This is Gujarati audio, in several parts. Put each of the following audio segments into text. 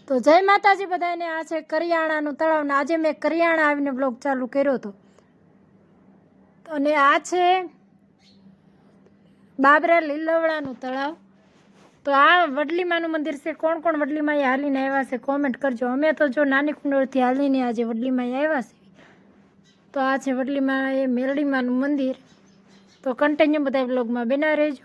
તો જય માતાજી બધાને। આ છે કરિયાણાનું તળાવ ને આજે મેં કરિયાણા આવીને બ્લોગ ચાલુ કર્યો હતો અને આ છે બાબરા લીલવડાનું તળાવ। તો આ વડલીમાનું મંદિર છે। કોણ કોણ વડલીમાં હાલીને આવ્યા છે કોમેન્ટ કરજો। અમે તો જો નાની કુંડળથી હાલીને આજે વડલીમાં આવ્યા છે। તો આ છે વડલીમાં એ મેલડીમાનું મંદિર। તો કન્ટિન્યુ બધા બ્લોગમાં બના રહેજો।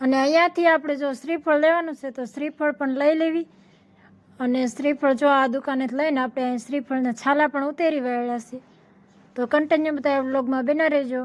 અને અહીંયાથી આપણે જો શ્રીફળ લેવાનું છે તો શ્રીફળ પણ લઈ લેવી। અને શ્રીફળ જો આ દુકાનેથી લઈને આપણે અહીં શ્રીફળના છાલા પણ ઉતેરી વાળ્યા છે। તો કન્ટિન્યુ બધા વ્લોગમાં બના રહેજો।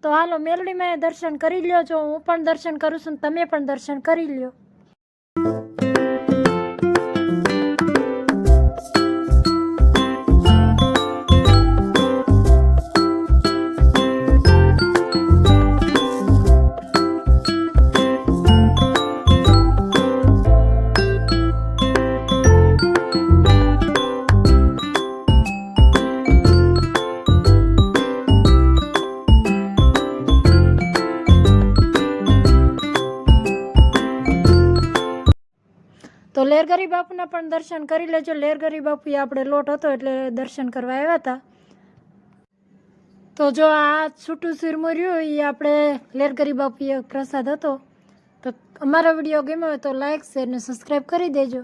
તો હાલો મેલડીમાં દર્શન કરી લ્યો। જો હું પણ દર્શન કરું છું તમે પણ દર્શન કરી લ્યો। તો લેરગરી બાપુના પણ દર્શન કરી લેજો। લેરગરી બાપુએ આપણે લોટ હતો એટલે દર્શન કરવા આવ્યા હતા। તો જો આ છૂટું ચૂરમુર્યું એ આપણે લેરગરી બાપુએ પ્રસાદ હતો। તો અમારો વિડીયો ગમ્યો હોય તો લાઈક શેર ને સબસ્ક્રાઈબ કરી દેજો।